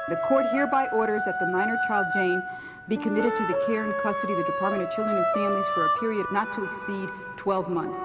The court hereby orders that the minor child Jane be committed to the care and custody of the Department of Children and Families for a period not to exceed 12 months.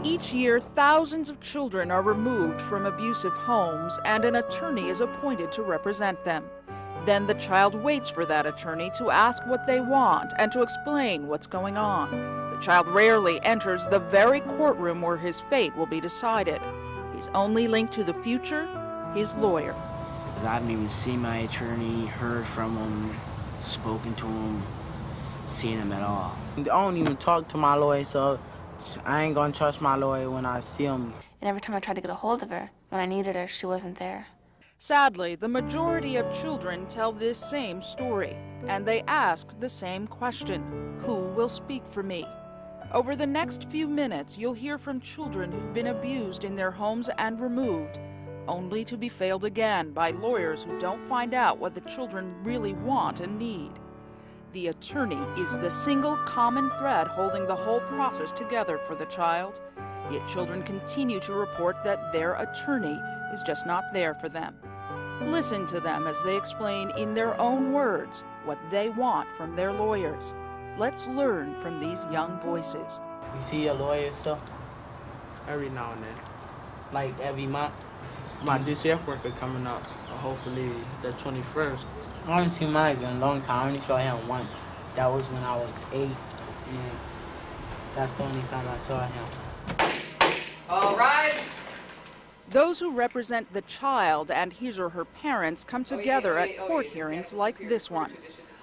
Each year, thousands of children are removed from abusive homes, and an attorney is appointed to represent them. Then the child waits for that attorney to ask what they want and to explain what's going on. The child rarely enters the very courtroom where his fate will be decided. His only link to the future, his lawyer. I haven't even seen my attorney, heard from him, spoken to him, seen him at all. I don't even talk to my lawyer, so I ain't gonna trust my lawyer when I see him. And every time I tried to get a hold of her, when I needed her, she wasn't there. Sadly, the majority of children tell this same story, and they ask the same question: who will speak for me? Over the next few minutes, you'll hear from children who've been abused in their homes and removed, only to be failed again by lawyers who don't find out what the children really want and need. The attorney is the single common thread holding the whole process together for the child. Yet children continue to report that their attorney is just not there for them. Listen to them as they explain in their own words what they want from their lawyers. Let's learn from these young voices. You see your lawyer stuff? Every now and then. Like every month? My DCF work is coming up, hopefully the 21st. I haven't seen mine in a long time. I only saw him once. That was when I was 8. And that's the only time I saw him. All rise. Those who represent the child and his or her parents come together at court hearings like this one.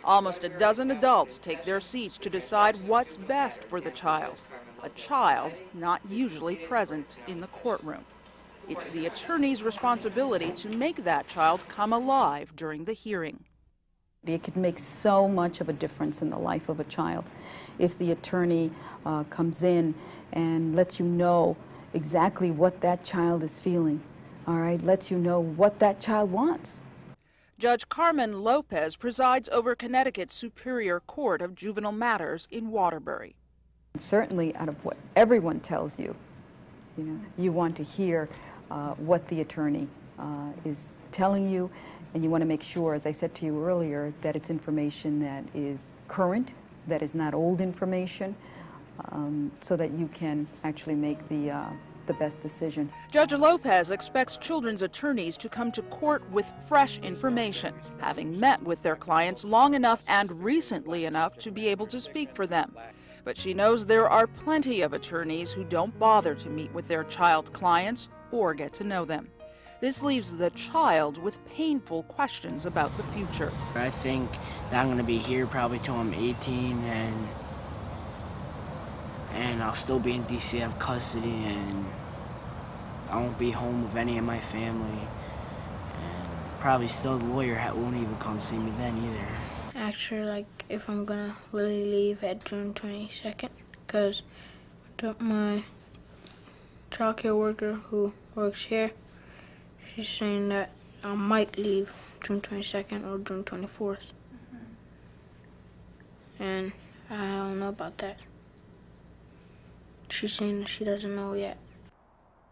Almost a dozen adults take their seats to decide what's best for the child. A child not usually present in the courtroom. It's the attorney's responsibility to make that child come alive during the hearing. It could make so much of a difference in the life of a child if the attorney comes in and lets you know exactly what that child is feeling, all right? Lets you know what that child wants. Judge Carmen Lopez presides over Connecticut's Superior Court of Juvenile Matters in Waterbury. Certainly, out of what everyone tells you, you want to hear what the attorney is telling you, and you want to make sure, as I said to you earlier, that it's information that is current, that is not old information, so that you can actually make the best decision. Judge Lopez expects children's attorneys to come to court with fresh information, having met with their clients long enough and recently enough to be able to speak for them. But she knows there are plenty of attorneys who don't bother to meet with their child clients or get to know them. This leaves the child with painful questions about the future. I think that I'm going to be here probably till I'm 18, and I'll still be in DCF custody, and I won't be home with any of my family, and probably still the lawyer won't even come see me then either. Actually, like, if I'm gonna really leave at June 22nd, because my childcare worker who works here, she's saying that I might leave June 22nd or June 24th. And I don't know about that. She's saying that she doesn't know yet.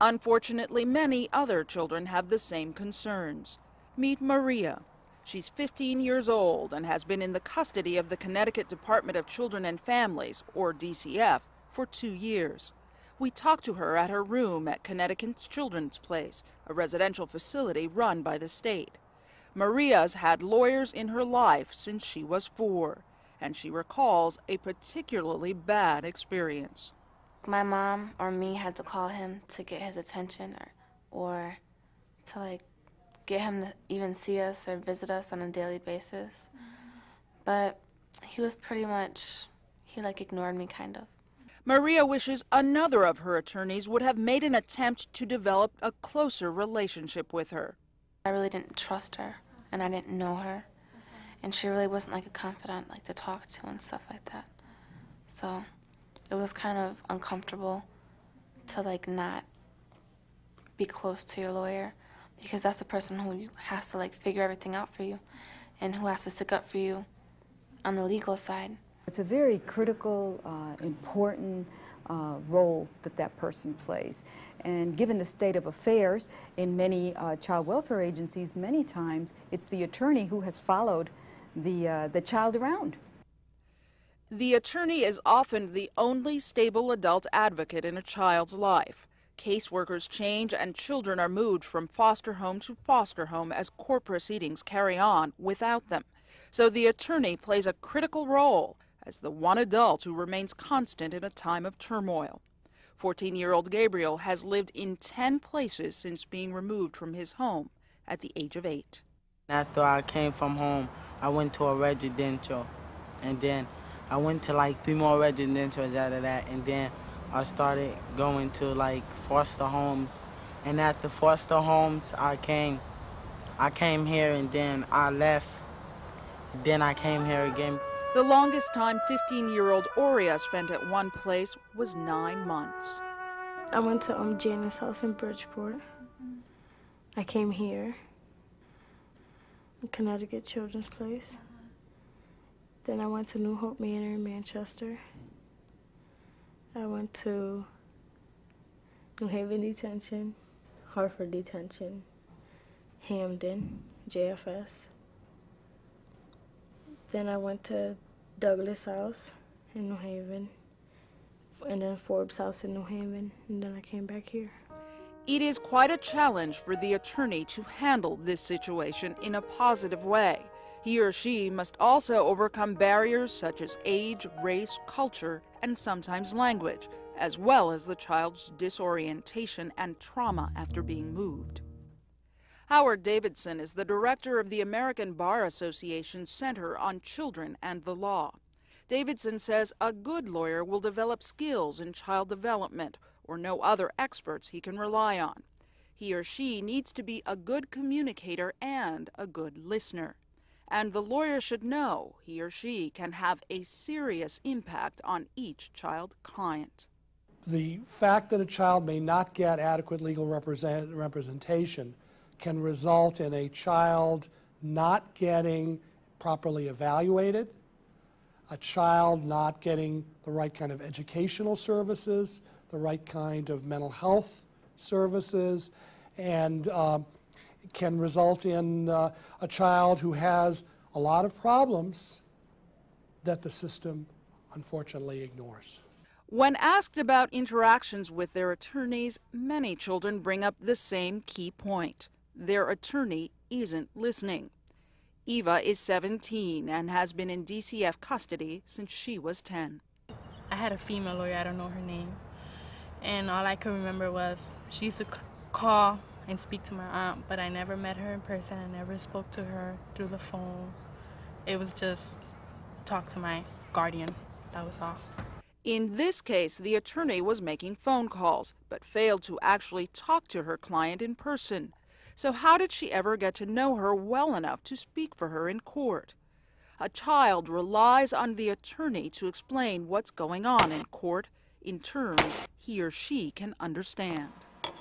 Unfortunately, many other children have the same concerns. Meet Maria. She's 15 years old and has been in the custody of the Connecticut Department of Children and Families, or DCF, for 2 years. We talked to her at her room at Connecticut's Children's Place, a residential facility run by the state. Maria's had lawyers in her life since she was 4, and she recalls a particularly bad experience. My mom or me had to call him to get his attention or to, like, get him to even see us or visit us on a daily basis. But he was pretty much, he ignored me kind of. Maria wishes another of her attorneys would have made an attempt to develop a closer relationship with her. I really didn't trust her, and I didn't know her, and she really wasn't like a confidant to talk to and stuff like that. So it was kind of uncomfortable to like not be close to your lawyer, because that's the person who has to like figure everything out for you and who has to stick up for you on the legal side. It's a very critical, important role that that person plays. And given the state of affairs in many child welfare agencies, many times it's the attorney who has followed the child around. The attorney is often the only stable adult advocate in a child's life. Caseworkers change and children are moved from foster home to foster home as court proceedings carry on without them. So the attorney plays a critical role as the one adult who remains constant in a time of turmoil. 14-year-old Gabriel has lived in 10 places since being removed from his home at the age of 8. After I came from home, I went to a residential, and then I went to like 3 more residentials out of that, and then I started going to like foster homes. And at the foster homes, I came here, and then I left. Then I came here again. The longest time 15-year-old Aurea spent at one place was 9 months. I went to Janice's house in Bridgeport. I came here, Connecticut Children's Place. Then I went to New Hope Manor in Manchester. I went to New Haven Detention, Hartford Detention, Hamden, JFS. Then I went to Douglas House in New Haven, and then Forbes House in New Haven, and then I came back here. It is quite a challenge for the attorney to handle this situation in a positive way. He or she must also overcome barriers such as age, race, culture, and sometimes language, as well as the child's disorientation and trauma after being moved. Howard Davidson is the director of the American Bar Association's Center on Children and the Law. Davidson says a good lawyer will develop skills in child development or know other experts he can rely on. He or she needs to be a good communicator and a good listener. And the lawyer should know he or she can have a serious impact on each child client. The fact that a child may not get adequate legal representation can result in a child not getting properly evaluated, a child not getting the right kind of educational services, the right kind of mental health services, and can result in a child who has a lot of problems that the system unfortunately ignores. When asked about interactions with their attorneys, many children bring up the same key point. Their attorney isn't listening. Eva is 17 and has been in DCF custody since she was 10. I had a female lawyer, I don't know her name, and all I could remember was she used to call and speak to my aunt, but I never met her in person. I never spoke to her through the phone. It was just talk to my guardian, that was all. In this case, the attorney was making phone calls, but failed to actually talk to her client in person. So how did she ever get to know her well enough to speak for her in court? A child relies on the attorney to explain what's going on in court in terms he or she can understand.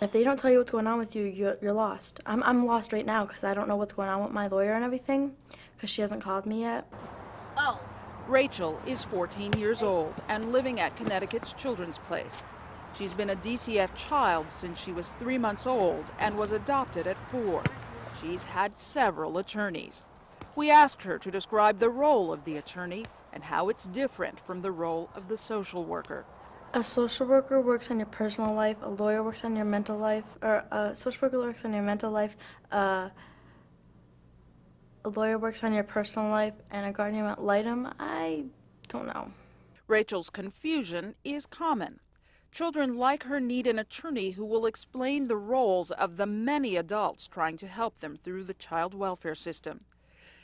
If they don't tell you what's going on with you, you're lost. I'm lost right now because I don't know what's going on with my lawyer and everything because she hasn't called me yet. Oh. Rachel is 14 years old and living at Connecticut's Children's Place. She's been a DCF child since she was 3 months old and was adopted at 4. She's had several attorneys. We asked her to describe the role of the attorney and how it's different from the role of the social worker. A social worker works on your personal life, a lawyer works on your mental life, or a social worker works on your mental life, a lawyer works on your personal life, and a guardian ad litem, I don't know. Rachel's confusion is common. Children like her need an attorney who will explain the roles of the many adults trying to help them through the child welfare system.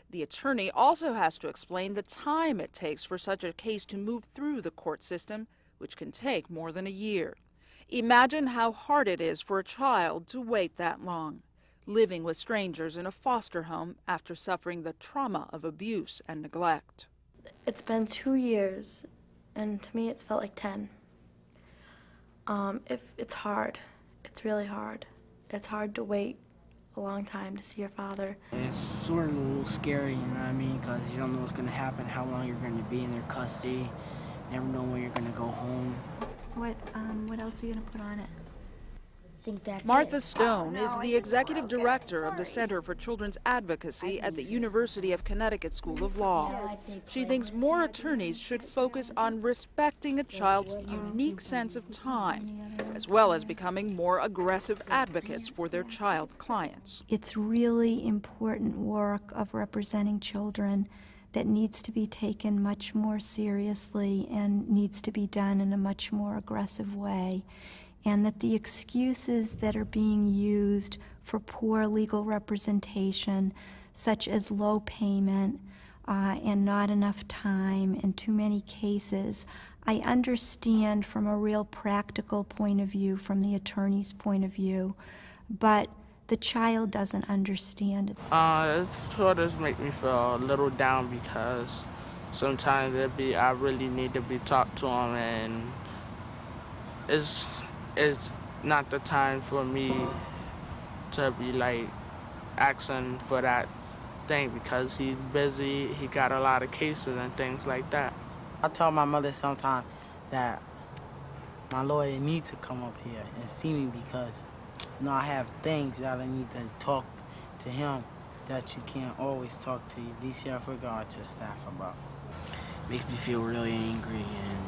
The attorney also has to explain the time it takes for such a case to move through the court system, which can take more than a year. Imagine how hard it is for a child to wait that long, living with strangers in a foster home after suffering the trauma of abuse and neglect. It's been 2 years, and to me it's felt like 10. It's hard. It's really hard. It's hard to wait a long time to see your father. It's sort of a little scary, you know what I mean? Because you don't know what's going to happen, how long you're going to be in their custody. Never know when you're going to go home. What else are you going to put on it? Martha Stone is the executive director of the Center for Children's Advocacy at the University of Connecticut School of Law. She thinks more attorneys should focus on respecting a child's unique sense of time, as well as becoming more aggressive advocates for their child clients. It's really important work of representing children that needs to be taken much more seriously and needs to be done in a much more aggressive way. And that the excuses that are being used for poor legal representation, such as low payment and not enough time and too many cases, I understand from a real practical point of view, from the attorney's point of view, but the child doesn't understand. It sort of makes me feel a little down because sometimes I really need to be talked to him, and it's not the time for me to be like asking for that thing because he's busy, he got a lot of cases and things like that. I tell my mother sometimes that my lawyer needs to come up here and see me because, you know, I have things that I need to talk to him that you can't always talk to your DCF or to staff about. Makes me feel really angry and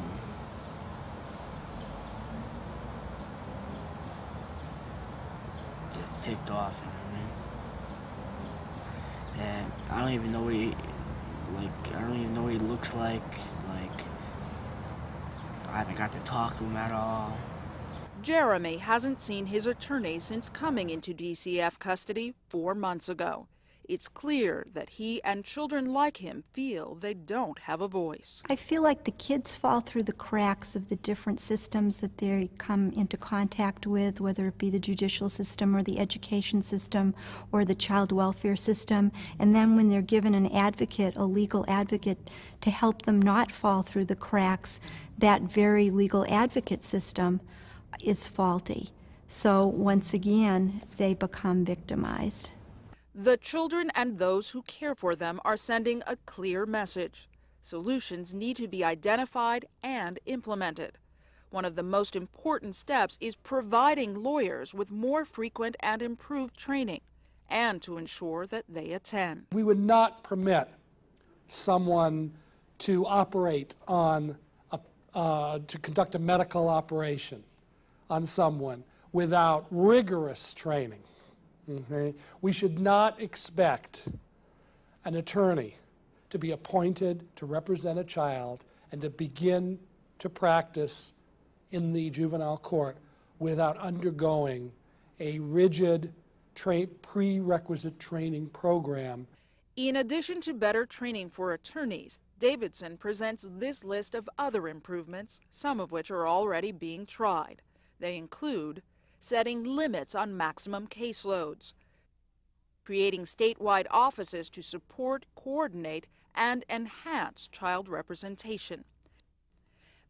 just ticked off, you know what I mean? And I don't even know what he looks like. I haven't got to talk to him at all. Jeremy hasn't seen his attorney since coming into DCF custody 4 months ago. It's clear that he and children like him feel they don't have a voice. I feel like the kids fall through the cracks of the different systems that they come into contact with, whether it be the judicial system or the education system or the child welfare system. And then when they're given an advocate, a legal advocate, to help them not fall through the cracks, that very legal advocate system is faulty. So once again, they become victimized. The children and those who care for them are sending a clear message. Solutions need to be identified and implemented. One of the most important steps is providing lawyers with more frequent and improved training, and to ensure that they attend. We would not permit someone to operate on, to conduct a medical operation on someone without rigorous training. Okay? We should not expect an attorney to be appointed to represent a child and to begin to practice in the juvenile court without undergoing a rigid prerequisite training program. In addition to better training for attorneys, Davidson presents this list of other improvements, some of which are already being tried. They include setting limits on maximum caseloads, creating statewide offices to support, coordinate, and enhance child representation,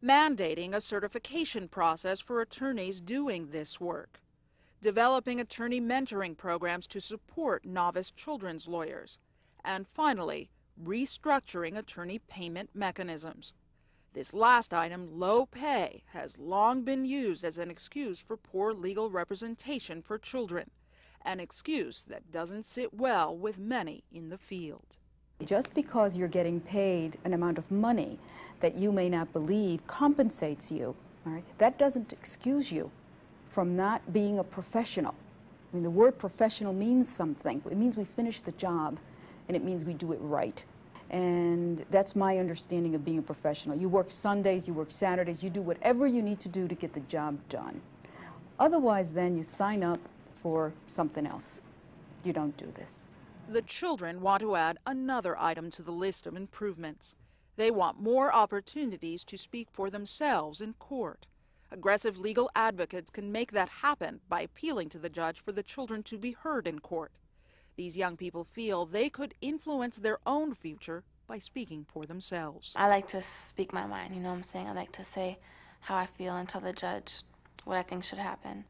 mandating a certification process for attorneys doing this work, developing attorney mentoring programs to support novice children's lawyers, and finally, restructuring attorney payment mechanisms. This last item, low pay, has long been used as an excuse for poor legal representation for children, an excuse that doesn't sit well with many in the field. Just because you're getting paid an amount of money that you may not believe compensates you, all right, that doesn't excuse you from not being a professional. I mean, the word professional means something. It means we finish the job, and it means we do it right. And that's my understanding of being a professional. You work Sundays, you work Saturdays, you do whatever you need to do to get the job done. Otherwise, then you sign up for something else. You don't do this. The children want to add another item to the list of improvements. They want more opportunities to speak for themselves in court. Aggressive legal advocates can make that happen by appealing to the judge for the children to be heard in court. These young people feel they could influence their own future by speaking for themselves. I like to speak my mind, you know what I'm saying? I like to say how I feel and tell the judge what I think should happen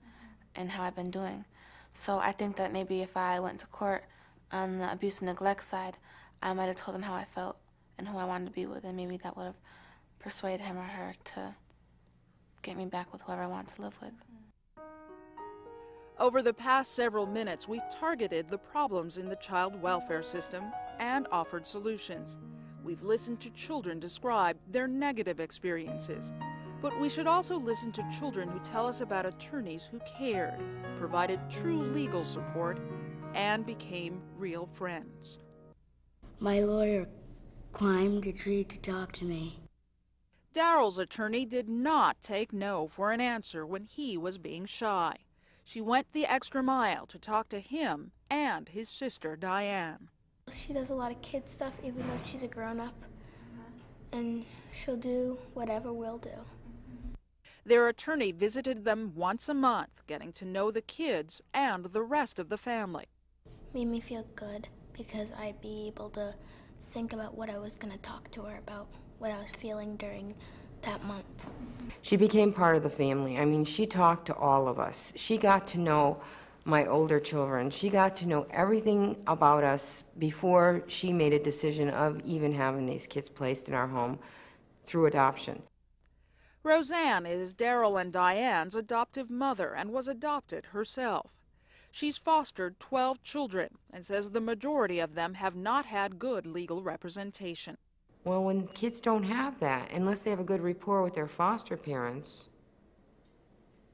and how I've been doing. So I think that maybe if I went to court on the abuse and neglect side, I might have told him how I felt and who I wanted to be with, and maybe that would have persuaded him or her to get me back with whoever I want to live with. Over the past several minutes, we've targeted the problems in the child welfare system and offered solutions. We've listened to children describe their negative experiences. But we should also listen to children who tell us about attorneys who cared, provided true legal support, and became real friends. My lawyer climbed a tree to talk to me. Daryl's attorney did not take no for an answer when he was being shy. She went the extra mile to talk to him and his sister, Diane. She does a lot of kid stuff even though she's a grown-up, and she'll do whatever we'll do. Their attorney visited them once a month, getting to know the kids and the rest of the family. Made me feel good because I'd be able to think about what I was going to talk to her about, what I was feeling during that month. She became part of the family. I mean, she talked to all of us. She got to know my older children. She got to know everything about us before she made a decision of even having these kids placed in our home through adoption. Roseanne is Daryl and Diane's adoptive mother and was adopted herself. She's fostered 12 children and says the majority of them have not had good legal representation. Well, when kids don't have that, unless they have a good rapport with their foster parents,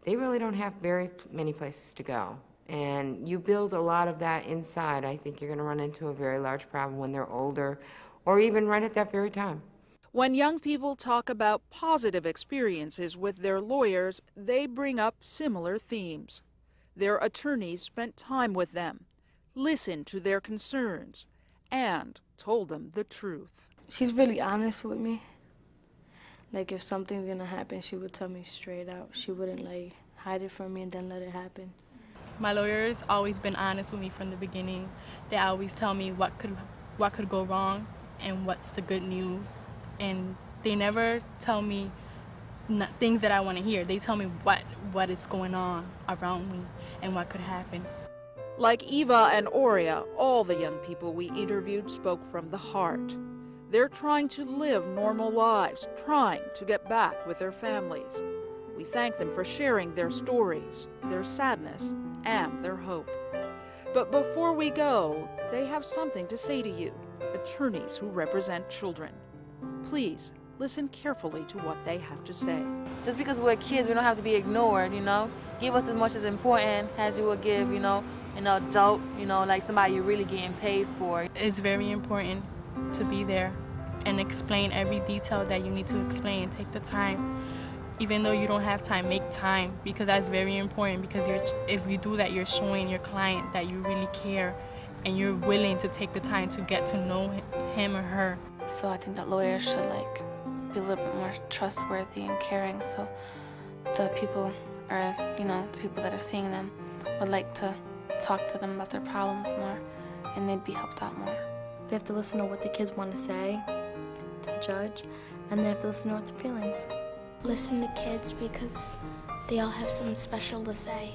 they really don't have very many places to go. And you build a lot of that inside. I think you're going to run into a very large problem when they're older, or even right at that very time. When young people talk about positive experiences with their lawyers, they bring up similar themes. Their attorneys spent time with them, listened to their concerns, and told them the truth. She's really honest with me. Like, if something's gonna happen, she would tell me straight out. She wouldn't, like, hide it from me and then let it happen. My lawyer's always been honest with me from the beginning. They always tell me what could go wrong and what's the good news. And they never tell me things that I want to hear. They tell me what is going on around me and what could happen. Like Eva and Oria, all the young people we interviewed spoke from the heart. They're trying to live normal lives, trying to get back with their families. We thank them for sharing their stories, their sadness, and their hope. But before we go, they have something to say to you, attorneys who represent children. Please listen carefully to what they have to say. Just because we're kids, we don't have to be ignored, you know. Give us as much as important as you would give, you know, an adult, you know, like somebody you're really getting paid for. It's very important to be there and explain every detail that you need to explain. Take the time. Even though you don't have time, make time, because that's very important, because if you do that, you're showing your client that you really care and you're willing to take the time to get to know him or her. So I think that lawyers should be a little bit more trustworthy and caring, so the people, or the people that are seeing them would like to talk to them about their problems more, and they'd be helped out more. They have to listen to what the kids want to say to the judge, and they have to listen to what their feelings. Listen to kids because they all have something special to say.